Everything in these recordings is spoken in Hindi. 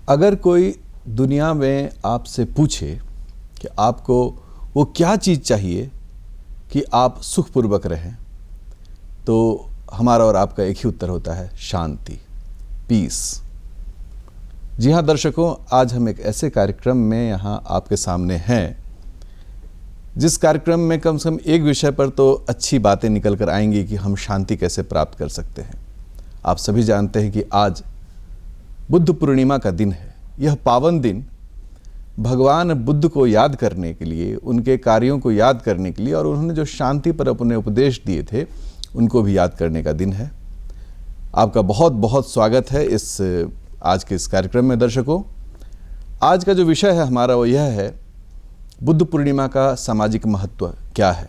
अगर कोई दुनिया में आपसे पूछे कि आपको वो क्या चीज़ चाहिए कि आप सुखपूर्वक रहें, तो हमारा और आपका एक ही उत्तर होता है, शांति, पीस। जी हाँ दर्शकों, आज हम एक ऐसे कार्यक्रम में यहाँ आपके सामने हैं जिस कार्यक्रम में कम से कम एक विषय पर तो अच्छी बातें निकल कर आएंगी कि हम शांति कैसे प्राप्त कर सकते हैं। आप सभी जानते हैं कि आज बुद्ध पूर्णिमा का दिन है। यह पावन दिन भगवान बुद्ध को याद करने के लिए, उनके कार्यों को याद करने के लिए और उन्होंने जो शांति पर अपने उपदेश दिए थे उनको भी याद करने का दिन है। आपका बहुत बहुत स्वागत है आज के इस कार्यक्रम में। दर्शकों, आज का जो विषय है हमारा वो यह है, बुद्ध पूर्णिमा का सामाजिक महत्व क्या है।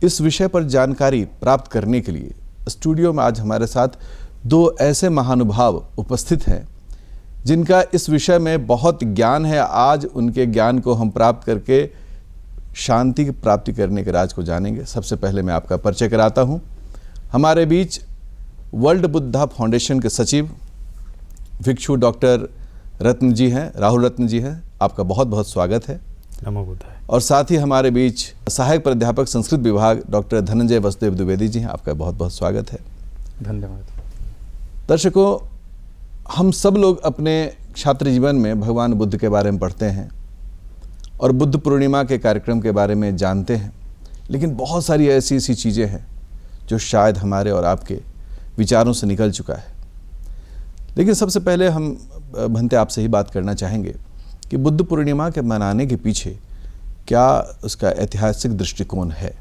इस विषय पर जानकारी प्राप्त करने के लिए स्टूडियो में आज हमारे साथ दो ऐसे महानुभाव उपस्थित हैं जिनका इस विषय में बहुत ज्ञान है। आज उनके ज्ञान को हम प्राप्त करके शांति की प्राप्ति करने के राज को जानेंगे। सबसे पहले मैं आपका परिचय कराता हूं। हमारे बीच वर्ल्ड बुद्धा फाउंडेशन के सचिव भिक्षु डॉक्टर रत्न जी हैं, राहुल रत्न जी हैं। आपका बहुत बहुत स्वागत है। नमो बुद्धाय। और साथ ही हमारे बीच सहायक प्राध्यापक संस्कृत विभाग डॉक्टर धनंजय वसुदेव द्विवेदी जी हैं। आपका बहुत बहुत स्वागत है। धन्यवाद। दर्शकों, हम सब लोग अपने छात्र जीवन में भगवान बुद्ध के बारे में पढ़ते हैं और बुद्ध पूर्णिमा के कार्यक्रम के बारे में जानते हैं, लेकिन बहुत सारी ऐसी ऐसी चीज़ें हैं जो शायद हमारे और आपके विचारों से निकल चुका है। लेकिन सबसे पहले हम भंते आपसे ही बात करना चाहेंगे कि बुद्ध पूर्णिमा के मनाने के पीछे क्या उसका ऐतिहासिक दृष्टिकोण है।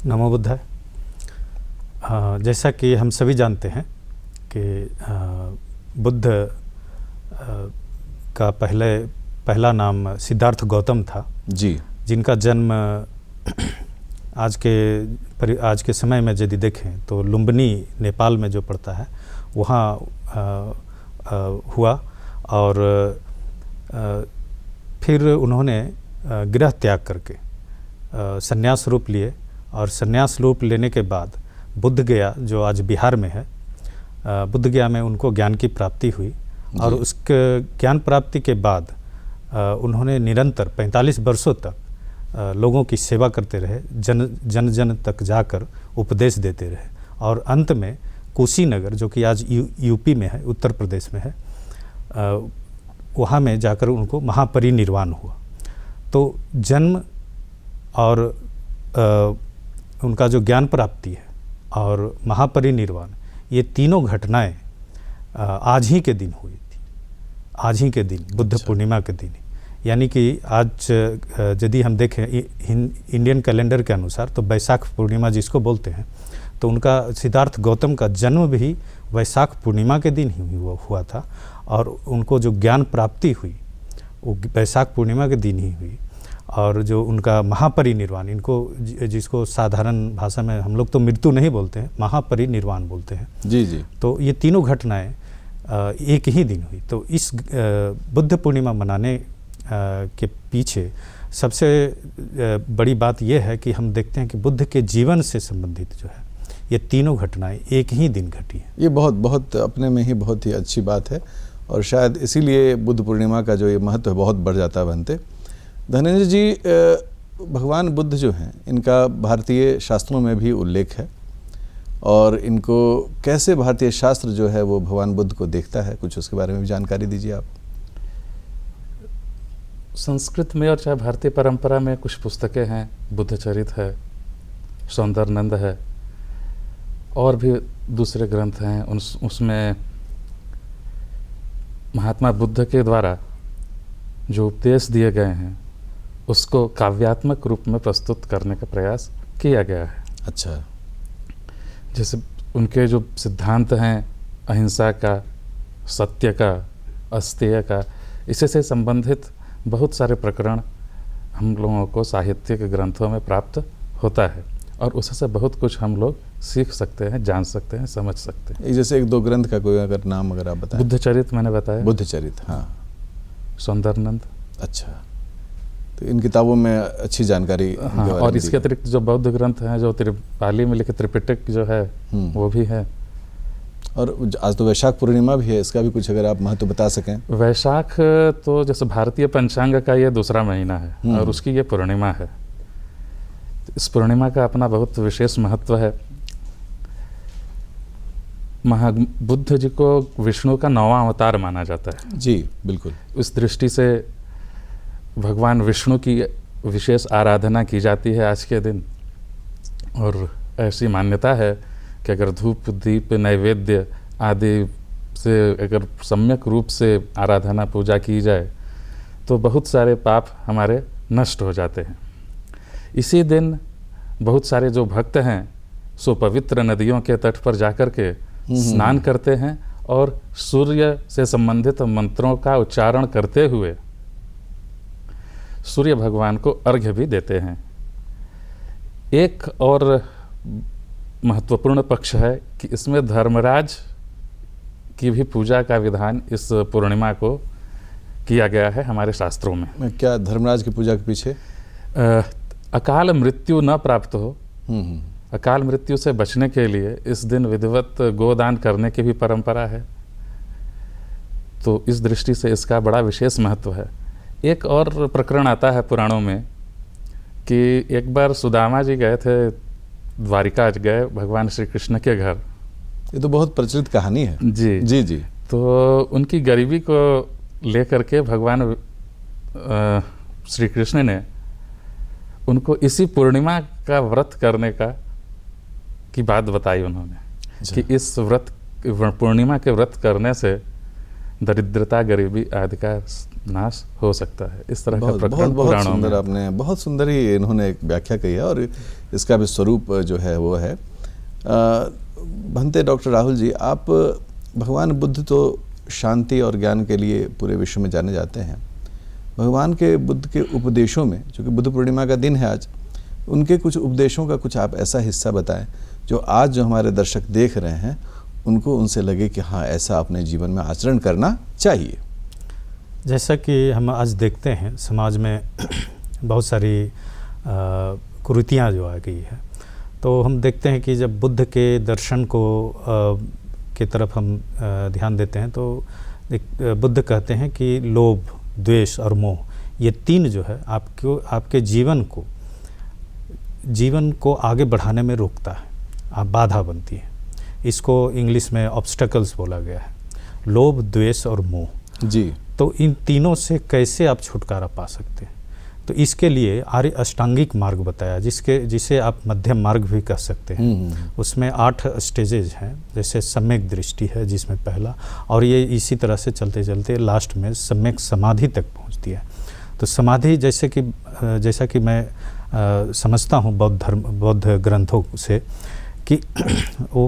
नमो बुद्धाय। जैसा कि हम सभी जानते हैं कि बुद्ध का पहला नाम सिद्धार्थ गौतम था जी, जिनका जन्म आज के समय में यदि देखें तो लुम्बिनी नेपाल में जो पड़ता है वहाँ हुआ और फिर उन्होंने गृह त्याग करके संन्यास रूप लिए और संन्यास रूप लेने के बाद बुद्ध गया, जो आज बिहार में है, बुद्ध गया में उनको ज्ञान की प्राप्ति हुई और उसके ज्ञान प्राप्ति के बाद उन्होंने निरंतर 45 वर्षों तक लोगों की सेवा करते रहे, जन जन तक जाकर उपदेश देते रहे और अंत में कुशीनगर, जो कि आज यूपी में है, उत्तर प्रदेश में है, वहाँ में जाकर उनको महापरिनिर्वाण हुआ। तो जन्म और उनका जो ज्ञान प्राप्ति है और महापरिनिर्वाण, ये तीनों घटनाएं आज ही के दिन हुई थी, आज ही के दिन, बुद्ध पूर्णिमा के दिन। यानी कि आज यदि हम देखें इंडियन कैलेंडर के अनुसार तो वैशाख पूर्णिमा जिसको बोलते हैं, तो उनका सिद्धार्थ गौतम का जन्म भी वैशाख पूर्णिमा के दिन ही हुआ था और उनको जो ज्ञान प्राप्ति हुई वो वैशाख पूर्णिमा के दिन ही हुई। और जो उनका महापरिनिर्वाण, इनको जिसको साधारण भाषा में हम लोग तो मृत्यु नहीं बोलते हैं, महापरिनिर्वाण बोलते हैं। जी जी। तो ये तीनों घटनाएं एक ही दिन हुई। तो इस बुद्ध पूर्णिमा मनाने के पीछे सबसे बड़ी बात यह है कि हम देखते हैं कि बुद्ध के जीवन से संबंधित जो है ये तीनों घटनाएं एक ही दिन घटी हैं। ये बहुत अपने में ही बहुत ही अच्छी बात है और शायद इसीलिए बुद्ध पूर्णिमा का जो ये महत्व है बहुत बढ़ जाता है। बनते धनंजय जी, भगवान बुद्ध जो हैं इनका भारतीय शास्त्रों में भी उल्लेख है और इनको कैसे भारतीय शास्त्र जो है वो भगवान बुद्ध को देखता है, कुछ उसके बारे में भी जानकारी दीजिए आप। संस्कृत में और चाहे भारतीय परंपरा में कुछ पुस्तकें हैं, बुद्ध चरित है, सौंदर्यनंद है और भी दूसरे ग्रंथ हैं। उसमें महात्मा बुद्ध के द्वारा जो उपदेश दिए गए हैं उसको काव्यात्मक रूप में प्रस्तुत करने का प्रयास किया गया है। अच्छा। जैसे उनके जो सिद्धांत हैं अहिंसा का, सत्य का, अस्तेय का, इससे से संबंधित बहुत सारे प्रकरण हम लोगों को साहित्यिक ग्रंथों में प्राप्त होता है और उससे बहुत कुछ हम लोग सीख सकते हैं, जान सकते हैं, समझ सकते हैं। जैसे एक दो ग्रंथ का कोई अगर नाम अगर आप बताएं। बुद्ध चरित मैंने बताया। बुद्ध चरित, हाँ। सौंदर्यनंद। अच्छा, तो इन किताबों में अच्छी जानकारी। हाँ, और इसके अतिरिक्त जो बौद्ध ग्रंथ हैं, जो पाली में लिखे त्रिपिटक जो है वो भी है। और आज तो वैशाख पूर्णिमा भी है, इसका भी कुछ अगर आप महत्व बता सकें। वैशाख तो जैसे भारतीय पंचांग का ये दूसरा महीना है और उसकी ये पूर्णिमा है। इस पूर्णिमा का अपना बहुत विशेष महत्व है। बुद्ध जी को विष्णु का 9वां अवतार माना जाता है। जी बिल्कुल। उस दृष्टि से भगवान विष्णु की विशेष आराधना की जाती है आज के दिन। और ऐसी मान्यता है कि अगर धूप दीप नैवेद्य आदि से अगर सम्यक रूप से आराधना पूजा की जाए तो बहुत सारे पाप हमारे नष्ट हो जाते हैं। इसी दिन बहुत सारे जो भक्त हैं सो पवित्र नदियों के तट पर जाकर के स्नान करते हैं और सूर्य से संबंधित मंत्रों का उच्चारण करते हुए सूर्य भगवान को अर्घ्य भी देते हैं। एक और महत्वपूर्ण पक्ष है कि इसमें धर्मराज की भी पूजा का विधान इस पूर्णिमा को किया गया है हमारे शास्त्रों में। क्या धर्मराज की पूजा के पीछे? अकाल मृत्यु न प्राप्त हो, अकाल मृत्यु से बचने के लिए इस दिन विधिवत गोदान करने की भी परंपरा है। तो इस दृष्टि से इसका बड़ा विशेष महत्व है। एक और प्रकरण आता है पुराणों में कि एक बार सुदामा जी गए थे, द्वारिका गए भगवान श्री कृष्ण के घर। ये तो बहुत प्रचलित कहानी है। जी जी जी। तो उनकी गरीबी को लेकर के भगवान श्री कृष्ण ने उनको इसी पूर्णिमा का व्रत करने की बात बताई उन्होंने कि इस पूर्णिमा के व्रत करने से दरिद्रता गरीबी आदि का नाश हो सकता है। इस तरह का प्रकरण बहुत सुंदर, आपने बहुत सुंदर ही इन्होंने एक व्याख्या कही है और इसका भी स्वरूप जो है वो है। भंते डॉक्टर राहुल जी, आप भगवान बुद्ध तो शांति और ज्ञान के लिए पूरे विश्व में जाने जाते हैं। भगवान के बुद्ध के उपदेशों में, जो कि बुद्ध पूर्णिमा का दिन है आज, उनके कुछ उपदेशों का कुछ आप ऐसा हिस्सा बताएं जो आज जो हमारे दर्शक देख रहे हैं उनको उनसे लगे कि हाँ ऐसा अपने जीवन में आचरण करना चाहिए। जैसा कि हम आज देखते हैं समाज में बहुत सारी कुरीतियाँ जो आ गई है, तो हम देखते हैं कि जब बुद्ध के दर्शन की तरफ हम ध्यान देते हैं तो बुद्ध कहते हैं कि लोभ, द्वेष और मोह, ये तीन जो है आपके जीवन को आगे बढ़ाने में रोकता है, आप बाधा बनती है। इसको इंग्लिश में ऑब्स्टेकल्स बोला गया है, लोभ, द्वेष और मोह। जी। तो इन तीनों से कैसे आप छुटकारा पा सकते हैं? तो इसके लिए आर्य अष्टांगिक मार्ग बताया, जिसे आप मध्यम मार्ग भी कह सकते हैं। उसमें 8 स्टेजेज हैं। जैसे सम्यक दृष्टि है जिसमें पहला, और ये इसी तरह से चलते चलते लास्ट में सम्यक समाधि तक पहुंचती है। तो समाधि जैसा कि मैं समझता हूँ बौद्ध ग्रंथों से कि वो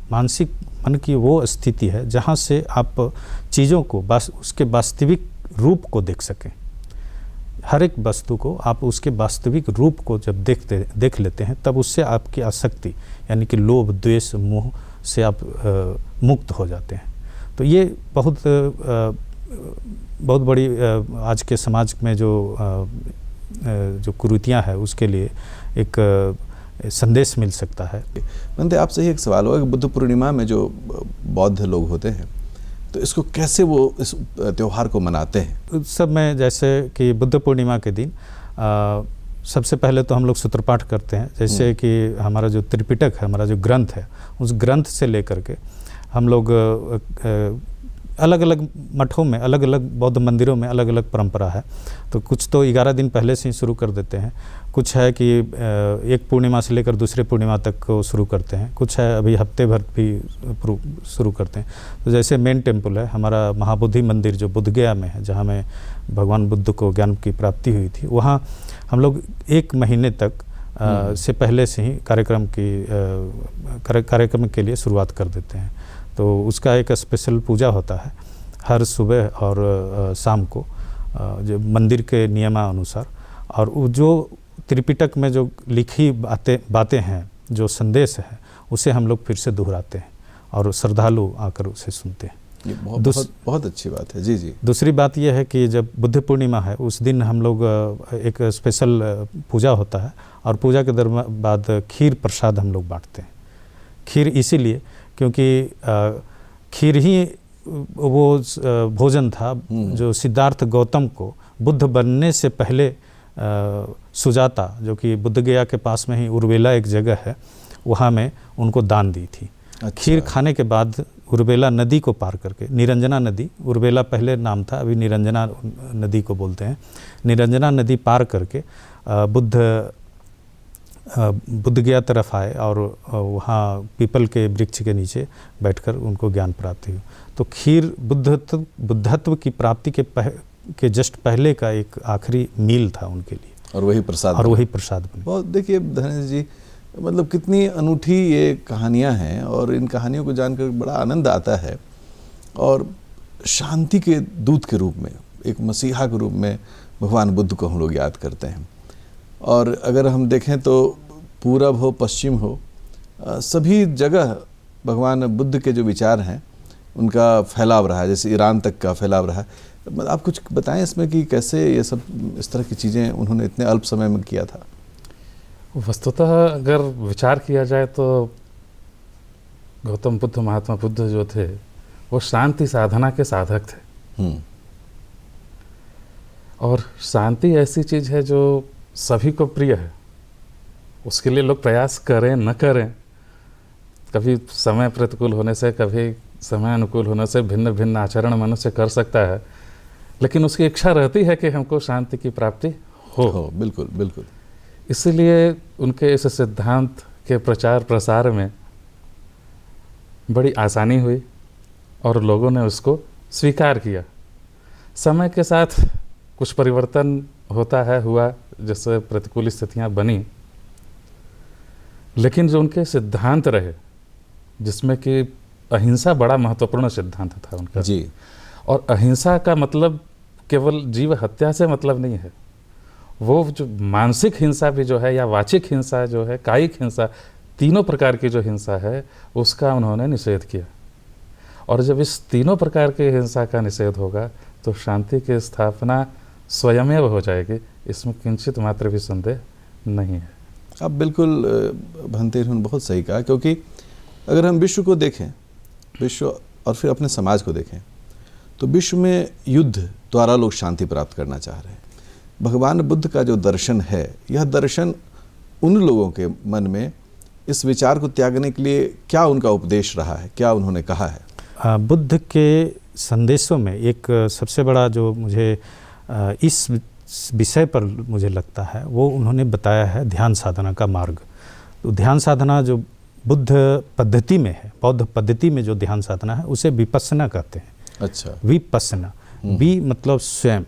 मानसिक मन की वो स्थिति है जहाँ से आप चीज़ों को उसके वास्तविक रूप को देख सकें। हर एक वस्तु को आप उसके वास्तविक रूप को जब देख लेते हैं तब उससे आपकी आसक्ति यानी कि लोभ, द्वेष, मोह से आप मुक्त हो जाते हैं। तो ये बहुत बड़ी आज के समाज में जो कुरीतियाँ है उसके लिए एक संदेश मिल सकता है। बंदे, आपसे ही एक सवाल होगा कि बुद्ध पूर्णिमा में जो बौद्ध लोग होते हैं तो इसको कैसे वो इस त्यौहार को मनाते हैं? उस सब में जैसे कि बुद्ध पूर्णिमा के दिन सबसे पहले तो हम लोग सूत्रपाठ करते हैं। जैसे कि हमारा जो त्रिपिटक है, हमारा जो ग्रंथ है, उस ग्रंथ से लेकर के हम लोग अलग अलग मठों में, अलग अलग बौद्ध मंदिरों में अलग अलग परंपरा है। तो कुछ तो 11 दिन पहले से ही शुरू कर देते हैं, कुछ है कि एक पूर्णिमा से लेकर दूसरे पूर्णिमा तक को शुरू करते हैं, कुछ है अभी हफ्ते भर भी शुरू करते हैं। तो जैसे मेन टेम्पल है हमारा महाबोधि मंदिर जो बुद्धगया में है, जहाँ में भगवान बुद्ध को ज्ञान की प्राप्ति हुई थी, वहाँ हम लोग 1 महीने तक से पहले से ही कार्यक्रम के लिए शुरुआत कर देते हैं। तो उसका एक स्पेशल पूजा होता है हर सुबह और शाम को, जो मंदिर के नियमानुसार। और वो जो त्रिपिटक में जो लिखी बातें हैं, जो संदेश है, उसे हम लोग फिर से दोहराते हैं और श्रद्धालु आकर उसे सुनते हैं। ये बहुत अच्छी बात है। जी जी। दूसरी बात यह है कि जब बुद्ध पूर्णिमा है उस दिन हम लोग एक स्पेशल पूजा होता है और पूजा के बाद खीर प्रसाद हम लोग बांटते हैं। खीर इसीलिए क्योंकि खीर ही वो भोजन था जो सिद्धार्थ गौतम को बुद्ध बनने से पहले सुजाता, जो कि बुद्ध गया के पास में ही उर्वेला एक जगह है, वहाँ में उनको दान दी थी। अच्छा। खीर खाने के बाद उर्वेला नदी को पार करके, निरंजना नदी, उर्वेला पहले नाम था, अभी निरंजना नदी को बोलते हैं, निरंजना नदी पार करके बुद्ध गया तरफ आए और वहाँ पीपल के वृक्ष के नीचे बैठकर उनको ज्ञान प्राप्ति हुई। तो खीर बुद्धत्व की प्राप्ति के जस्ट पहले का एक आखिरी मील था उनके लिए, और वही प्रसाद बने। बहुत देखिए धनेश जी, मतलब कितनी अनूठी ये कहानियाँ हैं, और इन कहानियों को जानकर बड़ा आनंद आता है। और शांति के दूत के रूप में, एक मसीहा के रूप में भगवान बुद्ध को हम लोग याद करते हैं। और अगर हम देखें तो पूरब हो पश्चिम हो, सभी जगह भगवान बुद्ध के जो विचार हैं उनका फैलाव रहा है, जैसे ईरान तक का फैलाव रहा है। आप कुछ बताएं इसमें कि कैसे ये सब इस तरह की चीज़ें उन्होंने इतने अल्प समय में किया था। वस्तुतः अगर विचार किया जाए तो गौतम बुद्ध, महात्मा बुद्ध जो थे, वो शांति साधना के साधक थे। और शांति ऐसी चीज़ है जो सभी को प्रिय है। उसके लिए लोग प्रयास करें न करें, कभी समय प्रतिकूल होने से, कभी समय अनुकूल होने से भिन्न भिन्न आचरण मनुष्य कर सकता है, लेकिन उसकी इच्छा रहती है कि हमको शांति की प्राप्ति हो। बिल्कुल बिल्कुल। इसलिए उनके इस सिद्धांत के प्रचार प्रसार में बड़ी आसानी हुई और लोगों ने उसको स्वीकार किया। समय के साथ कुछ परिवर्तन होता है, हुआ, जैसे प्रतिकूल स्थितियां बनी, लेकिन जो उनके सिद्धांत रहे, जिसमें कि अहिंसा बड़ा महत्वपूर्ण सिद्धांत था उनका जी। और अहिंसा का मतलब केवल जीव हत्या से मतलब नहीं है, वो जो मानसिक हिंसा भी जो है, या वाचिक हिंसा जो है, कायिक हिंसा, तीनों प्रकार की जो हिंसा है उसका उन्होंने निषेध किया। और जब इस तीनों प्रकार की हिंसा का निषेध होगा तो शांति की स्थापना स्वयमेव हो जाएगी, इसमें किंचित मात्र भी संदेह नहीं है। आप बिल्कुल भंते उन्होंने बहुत सही कहा, क्योंकि अगर हम विश्व को देखें, विश्व और फिर अपने समाज को देखें, तो विश्व में युद्ध द्वारा लोग शांति प्राप्त करना चाह रहे हैं। भगवान बुद्ध का जो दर्शन है, यह दर्शन उन लोगों के मन में इस विचार को त्यागने के लिए क्या उनका उपदेश रहा है, क्या उन्होंने कहा है? बुद्ध के संदेशों में एक सबसे बड़ा जो मुझे इस विषय पर मुझे लगता है, वो उन्होंने बताया है ध्यान साधना का मार्ग। तो ध्यान साधना जो बुद्ध पद्धति में है, बौद्ध पद्धति में जो ध्यान साधना है, उसे विपस्सना कहते हैं। अच्छा। विपस्सना, वि मतलब स्वयं,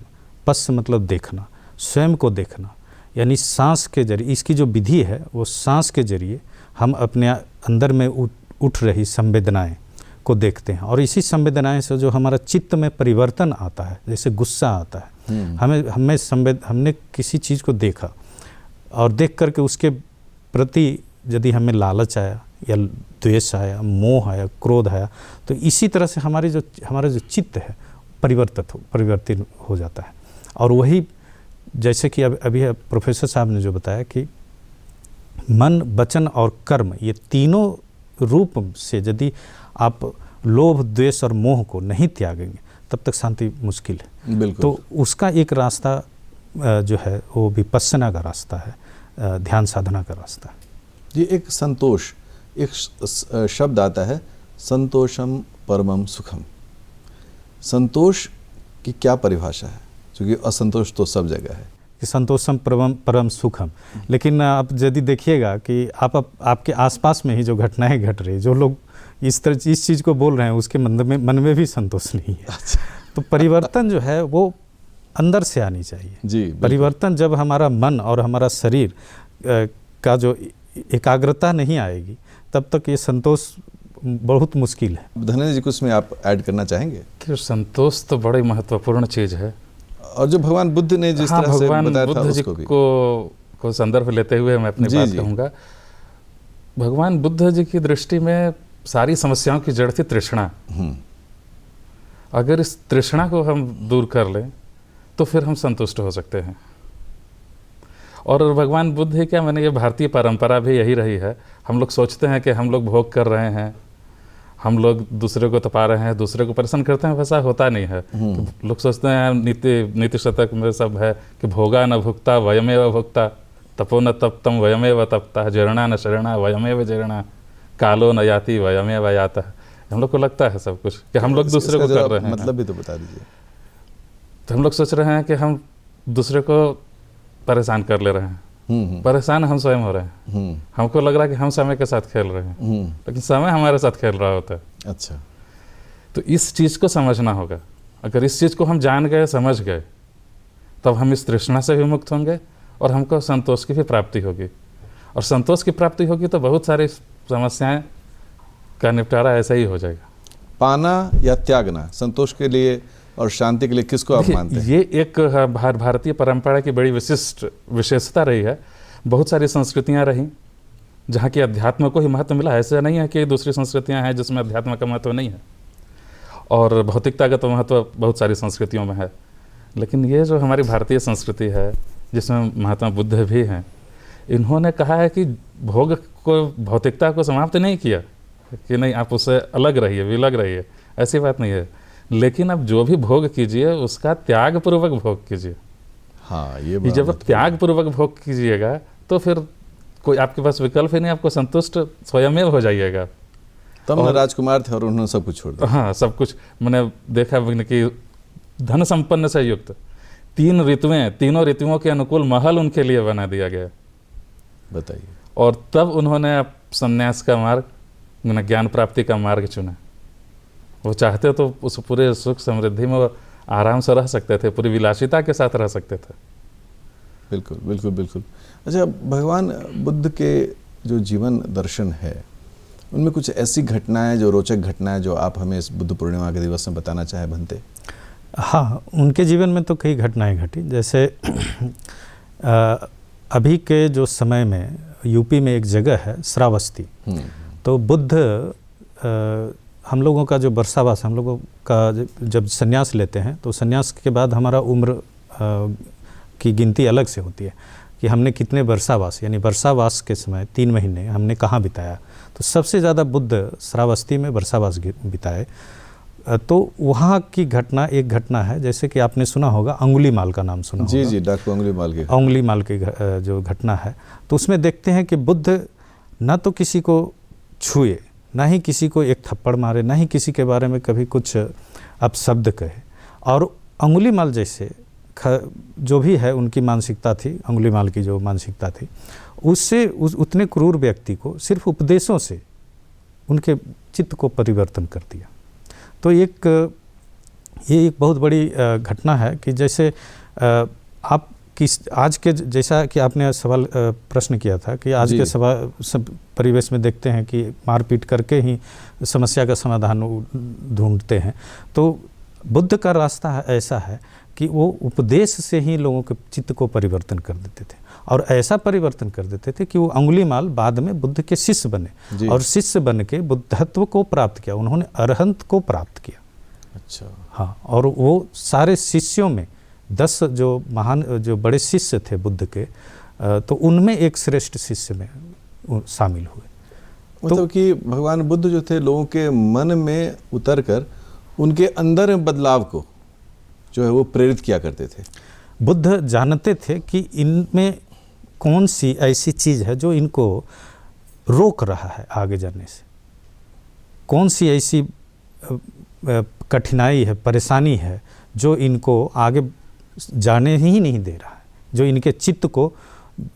पस्स मतलब देखना, स्वयं को देखना, यानी सांस के जरिए, इसकी जो विधि है वो सांस के जरिए हम अपने अंदर में उठ रही संवेदनाएं को देखते हैं, और इसी संवेदनाएं से जो हमारा चित्त में परिवर्तन आता है, जैसे गुस्सा आता है, हमने किसी चीज़ को देखा और देख करके उसके प्रति यदि हमें लालच आया या द्वेष आया, मोह आया, क्रोध आया, तो इसी तरह से हमारा जो चित्त है परिवर्तित हो जाता है। और वही जैसे कि अभी प्रोफेसर साहब ने जो बताया कि मन, वचन और कर्म, ये तीनों रूप से यदि आप लोभ, द्वेष और मोह को नहीं त्यागेंगे तब तक शांति मुश्किल है। बिल्कुल। तो उसका एक रास्ता जो है वो विपस्सना का रास्ता है, ध्यान साधना का रास्ता है। ये एक संतोष, एक शब्द आता है, संतोषम परमम सुखम। संतोष की क्या परिभाषा है? क्योंकि असंतोष तो सब जगह है। कि संतोषम परम सुखम, लेकिन आप यदि देखिएगा कि आपके आसपास में ही जो घटनाएं घट रही, जो लोग इस चीज़ को बोल रहे हैं, उसके मन में भी संतोष नहीं है। अच्छा। तो परिवर्तन जो है वो अंदर से आनी चाहिए जी। परिवर्तन जब हमारा मन और हमारा शरीर का जो एकाग्रता नहीं आएगी, तब तक ये संतोष बहुत मुश्किल है। धनेश जी, कुछ में आप ऐड करना चाहेंगे? कि संतोष तो बड़ी महत्वपूर्ण चीज़ है, और जो भगवान बुद्ध ने जिस तरह से बताया था उसको भी को संदर्भ लेते हुए मैं अपनी बात कहूँगा। भगवान बुद्ध जी की दृष्टि में सारी समस्याओं की जड़ थी तृष्णा। अगर इस तृष्णा को हम दूर कर लें तो फिर हम संतुष्ट हो सकते हैं। और भगवान बुद्ध ही क्या, मैंने ये भारतीय परंपरा भी यही रही है, हम लोग सोचते हैं कि हम लोग भोग कर रहे हैं, हम लोग दूसरे को तपा रहे हैं, दूसरे को परेशान करते हैं, वैसा होता नहीं है। लोग सोचते हैं नीति शतक में सब है कि भोगा न भुक्ता वयमेव भुक्ता, तपो न तप्तम वयमेव तपता, जरणा न शरणा वयमेव जरणा, कालो न याति वयमेव याता। हम लोग को लगता है सब कुछ कि हम लोग दूसरे को कर रहे हैं, मतलब भी तो बता दीजिए। तो हम लोग सोच रहे हैं कि हम दूसरे को परेशान कर ले रहे हैं, परेशान हम स्वयं हो रहे हैं। हमको लग रहा है कि हम समय के साथ खेल रहे हैं, लेकिन समय हमारे साथ खेल रहा होता है। अच्छा, तो इस चीज़ को समझना होगा। अगर इस चीज़ को हम जान गए, समझ गए, तब हम इस तृष्णा से भी मुक्त होंगे और हमको संतोष की भी प्राप्ति होगी। और संतोष की प्राप्ति होगी तो बहुत सारी समस्याएं का निपटारा ऐसा ही हो जाएगा। पाना या त्यागना संतोष के लिए और शांति के लिए किसको आप मानते हैं? ये एक भारतीय परंपरा की बड़ी विशिष्ट विशेषता रही है। बहुत सारी संस्कृतियां रहीं जहाँ की अध्यात्म को ही महत्व मिला। ऐसा नहीं है कि दूसरी संस्कृतियां हैं जिसमें अध्यात्म का महत्व नहीं है, और भौतिकता का तो महत्व बहुत सारी संस्कृतियों में है। लेकिन ये जो हमारी भारतीय संस्कृति है, जिसमें महात्मा बुद्ध भी हैं, इन्होंने कहा है कि भोग को, भौतिकता को समाप्त नहीं किया कि नहीं आप उससे अलग रहिए, विलग रहिए, ऐसी बात नहीं है। लेकिन अब जो भी भोग कीजिए उसका त्याग पूर्वक भोग कीजिए। हाँ, ये जब आप त्याग पूर्वक भोग कीजिएगा तो फिर कोई आपके पास विकल्प ही नहीं, आपको संतुष्ट स्वयमेव हो जाइएगा। तब न राजकुमार थे और उन्होंने सब कुछ छोड़ दिया। हाँ, सब कुछ। मैंने देखा कि धन संपन्न से युक्त 3 ऋतुएं, तीनों ऋतुओं के अनुकूल महल उनके लिए बना दिया गया। बताइए। और तब उन्होंने संन्यास का मार्ग, ज्ञान प्राप्ति का मार्ग चुना। वो चाहते तो उस पूरे सुख समृद्धि में आराम से रह सकते थे, पूरी विलासिता के साथ रह सकते थे। बिल्कुल बिल्कुल बिल्कुल। अच्छा, भगवान बुद्ध के जो जीवन दर्शन है उनमें कुछ ऐसी घटनाएं, जो रोचक घटनाएं, जो आप हमें इस बुद्ध पूर्णिमा के दिवस में बताना चाहें बनते? हाँ, उनके जीवन में तो कई घटनाएं घटी। जैसे अभी के जो समय में यूपी में एक जगह है श्रावस्ती, तो बुद्ध हम लोगों का जो वर्षावास, हम लोगों का जब संन्यास लेते हैं तो संन्यास के बाद हमारा उम्र की गिनती अलग से होती है कि हमने कितने वर्षावास, यानी वर्षावास के समय 3 महीने हमने कहाँ बिताया। तो सबसे ज़्यादा बुद्ध श्रावस्ती में वर्षावास बिताए। तो वहाँ की घटना, एक घटना है, जैसे कि आपने सुना होगा, अंगुलीमाल का नाम सुना होगा। जी जी, डॉक्टर अंगुलीमाल की जो घटना है, तो उसमें देखते हैं कि बुद्ध ना तो किसी को छुए, ना ही किसी को एक थप्पड़ मारे, ना ही किसी के बारे में कभी कुछ अपशब्द कहे। और अंगुलीमाल जैसे जो भी है उनकी मानसिकता थी, अंगुलीमाल की जो मानसिकता थी, उससे उतने क्रूर व्यक्ति को सिर्फ उपदेशों से उनके चित्त को परिवर्तन कर दिया। तो ये एक बहुत बड़ी घटना है कि जैसे आप आज के, जैसा कि आपने सवाल प्रश्न किया था कि आज के सब परिवेश में देखते हैं कि मारपीट करके ही समस्या का समाधान ढूंढते हैं। तो बुद्ध का रास्ता ऐसा है कि वो उपदेश से ही लोगों के चित्त को परिवर्तन कर देते थे, और ऐसा परिवर्तन कर देते थे कि वो अंगुलीमाल बाद में बुद्ध के शिष्य बने, और शिष्य बन के बुद्धत्व को प्राप्त किया, उन्होंने अरहंत को प्राप्त किया। अच्छा। हाँ, और वो सारे शिष्यों में 10 जो महान, जो बड़े शिष्य थे बुद्ध के, तो उनमें एक श्रेष्ठ शिष्य में शामिल हुए। मतलब कि भगवान बुद्ध जो थे लोगों के मन में उतरकर उनके अंदर बदलाव को जो है वो प्रेरित किया करते थे। बुद्ध जानते थे कि इनमें कौन सी ऐसी चीज़ है जो इनको रोक रहा है आगे जाने से, कौन सी ऐसी कठिनाई है, परेशानी है जो इनको आगे जाने ही नहीं दे रहा है, जो इनके चित्त को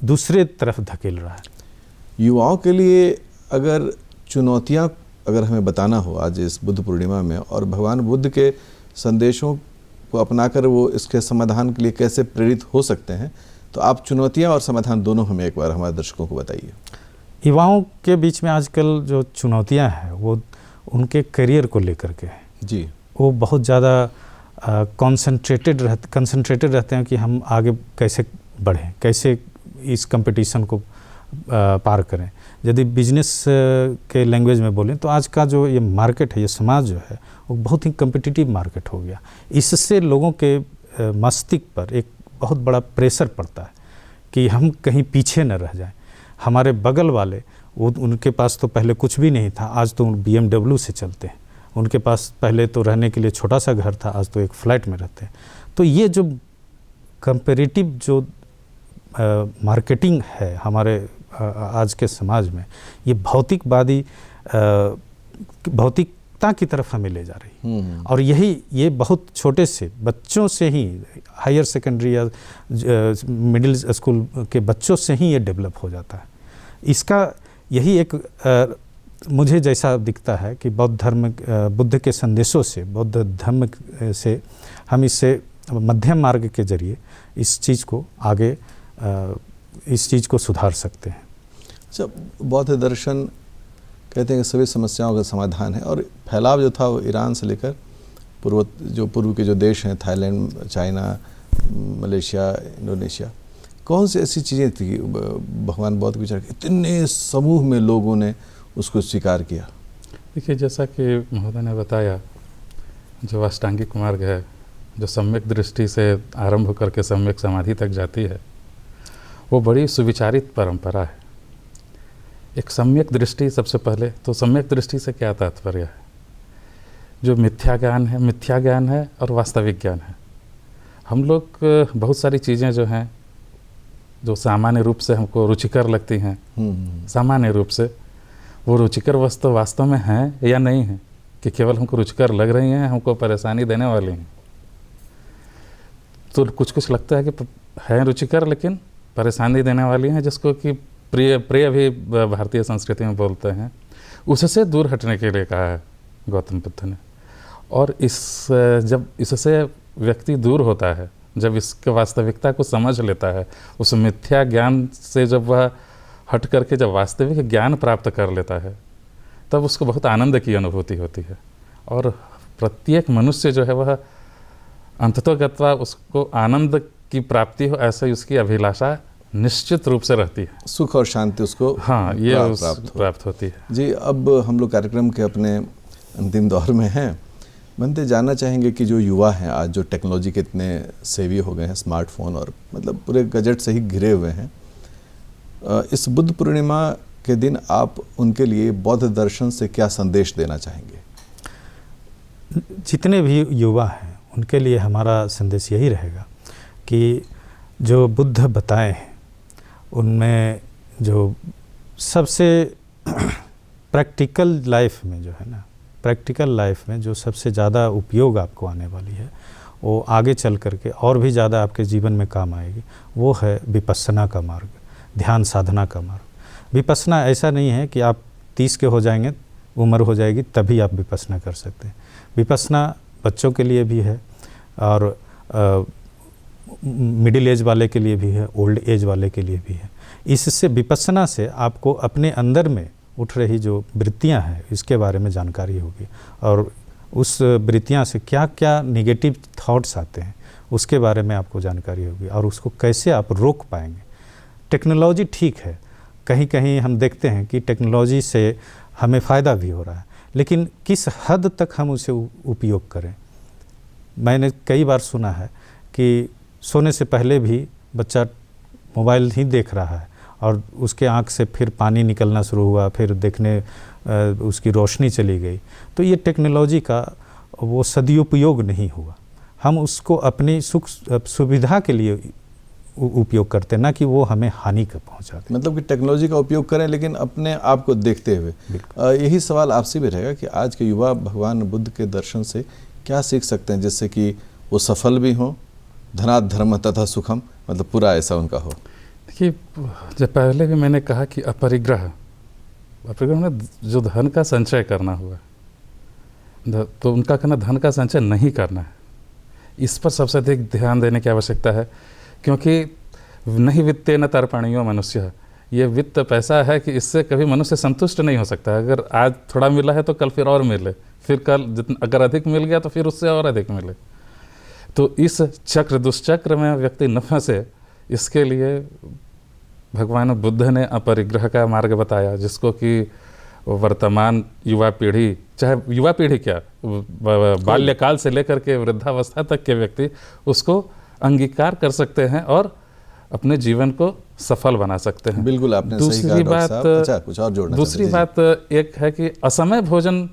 दूसरे तरफ धकेल रहा है। युवाओं के लिए अगर चुनौतियां अगर हमें बताना हो आज इस बुद्ध पूर्णिमा में, और भगवान बुद्ध के संदेशों को अपनाकर वो इसके समाधान के लिए कैसे प्रेरित हो सकते हैं, तो आप चुनौतियां और समाधान दोनों हमें एक बार हमारे दर्शकों को बताइए। युवाओं के बीच में आजकल जो चुनौतियां हैं वो उनके करियर को लेकर के हैं। जी। वो बहुत ज़्यादा कंसंट्रेटेड रहते हैं कि हम आगे कैसे बढ़ें, कैसे इस कंपटीशन को पार करें। यदि बिजनेस के लैंग्वेज में बोलें तो आज का जो ये मार्केट है, ये समाज जो है, वो बहुत ही कम्पिटिटिव मार्केट हो गया। इससे लोगों के मस्तिष्क पर एक बहुत बड़ा प्रेशर पड़ता है कि हम कहीं पीछे न रह जाएं। हमारे बगल वाले उनके पास तो पहले कुछ भी नहीं था, आज तो BMW से चलते हैं। उनके पास पहले तो रहने के लिए छोटा सा घर था, आज तो एक फ्लैट में रहते हैं। तो ये जो कंपेरेटिव जो मार्केटिंग है हमारे आज के समाज में, ये भौतिकता की तरफ हमें ले जा रही है। और ये बहुत छोटे से बच्चों से ही, हायर सेकेंडरी या मिडिल स्कूल के बच्चों से ही ये डेवलप हो जाता है। इसका यही एक मुझे जैसा दिखता है कि बुद्ध के संदेशों से, बौद्ध धर्म से हम इससे मध्यम मार्ग के जरिए इस चीज़ को आगे इस चीज़ को सुधार सकते हैं। अच्छा, बौद्ध दर्शन कहते हैं कि सभी समस्याओं का समाधान है, और फैलाव जो था वो ईरान से लेकर पूर्व के जो देश हैं, थाईलैंड, चाइना, मलेशिया, इंडोनेशिया, कौन सी ऐसी चीज़ें थी भगवान बौद्ध के विचार इतने समूह में लोगों ने उसको स्वीकार किया? देखिए, जैसा कि महोदय ने बताया, जो अष्टांगिक मार्ग है, जो सम्यक दृष्टि से आरंभ होकर के सम्यक समाधि तक जाती है, वो बड़ी सुविचारित परंपरा है। एक सम्यक दृष्टि, सबसे पहले तो सम्यक दृष्टि से क्या तात्पर्य है? जो मिथ्या ज्ञान है और वास्तविक ज्ञान है। हम लोग बहुत सारी चीज़ें जो हैं, जो सामान्य रूप से हमको रुचिकर लगती हैं, सामान्य रूप से वो रुचिकर वस्तु वास्तव में हैं या नहीं है, कि केवल हमको रुचिकर लग रही हैं, हमको परेशानी देने वाली हैं। तो कुछ लगता है कि है रुचिकर लेकिन परेशानी देने वाली हैं, जिसको कि प्रिय भी भारतीय संस्कृति में बोलते हैं। उससे दूर हटने के लिए कहा है गौतम बुद्ध ने। और जब इससे व्यक्ति दूर होता है, जब इसके वास्तविकता को समझ लेता है, उस मिथ्या ज्ञान से जब वह हट करके जब वास्तविक ज्ञान प्राप्त कर लेता है, तब उसको बहुत आनंद की अनुभूति होती है। और प्रत्येक मनुष्य जो है वह अंततोगत्वा उसको आनंद की प्राप्ति हो, ऐसा उसकी अभिलाषा निश्चित रूप से रहती है। सुख और शांति उसको ये प्राप्त होती है। जी, अब हम लोग कार्यक्रम के अपने अंतिम दौर में हैं। बनते जानना चाहेंगे कि जो युवा हैं आज, जो टेक्नोलॉजी के इतने सेवी हो गए हैं, स्मार्टफोन और मतलब पूरे गजट से ही घिरे हुए हैं, इस बुद्ध पूर्णिमा के दिन आप उनके लिए बौद्ध दर्शन से क्या संदेश देना चाहेंगे? जितने भी युवा हैं उनके लिए हमारा संदेश यही रहेगा कि जो बुद्ध बताए हैं उनमें जो सबसे प्रैक्टिकल लाइफ में जो है ना, प्रैक्टिकल लाइफ में जो सबसे ज़्यादा उपयोग आपको आने वाली है, वो आगे चल करके और भी ज़्यादा आपके जीवन में काम आएगी, वो है विपस्सना का मार्ग, ध्यान साधना का मार्ग। विपस्सना ऐसा नहीं है कि आप 30 के हो जाएंगे, उम्र हो जाएगी तभी आप विपस्सना कर सकते हैं। विपस्सना बच्चों के लिए भी है और मिडिल एज वाले के लिए भी है, ओल्ड एज वाले के लिए भी है। इससे विपस्सना से आपको अपने अंदर में उठ रही जो वृत्तियां हैं इसके बारे में जानकारी होगी, और उस वृत्तियां से क्या क्या नेगेटिव थॉट्स आते हैं उसके बारे में आपको जानकारी होगी, और उसको कैसे आप रोक पाएंगे। टेक्नोलॉजी ठीक है, कहीं कहीं हम देखते हैं कि टेक्नोलॉजी से हमें फ़ायदा भी हो रहा है, लेकिन किस हद तक हम उसे उपयोग करें। मैंने कई बार सुना है कि सोने से पहले भी बच्चा मोबाइल ही देख रहा है और उसके आँख से फिर पानी निकलना शुरू हुआ, फिर देखने उसकी रोशनी चली गई। तो ये टेक्नोलॉजी का वो सदुपयोग नहीं हुआ, हम उसको अपनी सुख सुविधा के लिए उपयोग करते, ना कि वो हमें हानि का पहुँचाते। मतलब कि टेक्नोलॉजी का उपयोग करें लेकिन अपने आप को देखते हुए। यही सवाल आपसे भी रहेगा कि आज के युवा भगवान बुद्ध के दर्शन से क्या सीख सकते हैं जिससे कि वो सफल भी हों, धनात् धर्म तथा सुखम, मतलब पूरा ऐसा उनका हो। देखिए, जब पहले भी मैंने कहा कि अपरिग्रह में जो धन का संचय करना हुआ, तो उनका कहना धन का संचय नहीं करना है। इस पर सबसे अधिक ध्यान देने की आवश्यकता है, क्योंकि नहीं वित्ते न तर्पणीयो मनुष्य, ये वित्त पैसा है कि इससे कभी मनुष्य संतुष्ट नहीं हो सकता। अगर आज थोड़ा मिला है तो कल फिर और मिले, फिर कल अगर अधिक मिल गया तो फिर उससे और अधिक मिले। तो इस चक्र दुष्चक्र में व्यक्ति न फंसे, इसके लिए भगवान बुद्ध ने अपरिग्रह का मार्ग बताया, जिसको कि वर्तमान युवा पीढ़ी, चाहे युवा पीढ़ी क्या, बाल्यकाल से लेकर के वृद्धावस्था तक के व्यक्ति उसको अंगीकार कर सकते हैं और अपने जीवन को सफल बना सकते हैं। बिल्कुल, आपने सही कहा डॉक्टर साहब। अच्छा, कुछ और जोड़ना दूसरी चाहते हैं? बात एक है कि असमय भोजन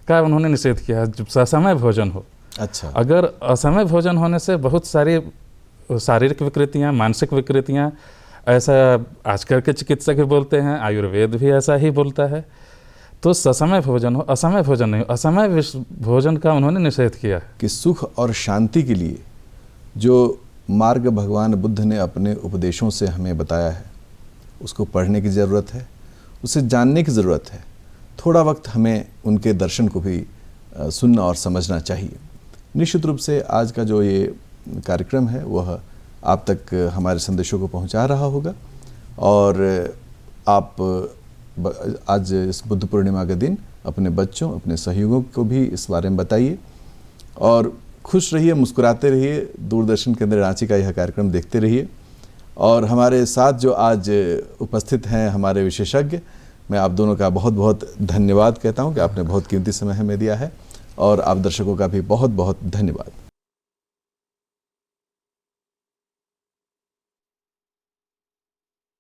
का उन्होंने निषेध किया है, जब असमय भोजन हो। अच्छा, अगर असमय भोजन होने से बहुत सारी शारीरिक विकृतियां, मानसिक विकृतियां, ऐसा आजकल के चिकित्सक भी बोलते हैं, आयुर्वेद भी ऐसा ही बोलता है। तो ससमय भोजन हो, असमय भोजन नहीं हो। असमय भोजन का उन्होंने निषेध किया है कि सुख और शांति के लिए जो मार्ग भगवान बुद्ध ने अपने उपदेशों से हमें बताया है, उसको पढ़ने की ज़रूरत है, उसे जानने की ज़रूरत है। थोड़ा वक्त हमें उनके दर्शन को भी सुनना और समझना चाहिए। निश्चित रूप से आज का जो ये कार्यक्रम है वह आप तक हमारे संदेशों को पहुंचा रहा होगा, और आप आज इस बुद्ध पूर्णिमा के दिन अपने बच्चों, अपने सहयोगियों को भी इस बारे में बताइए, और खुश रहिए, मुस्कुराते रहिए। दूरदर्शन केंद्र रांची का यह कार्यक्रम देखते रहिए। और हमारे साथ जो आज उपस्थित हैं हमारे विशेषज्ञ, मैं आप दोनों का बहुत बहुत धन्यवाद कहता हूं कि आपने बहुत कीमती समय हमें दिया है, और आप दर्शकों का भी बहुत बहुत धन्यवाद।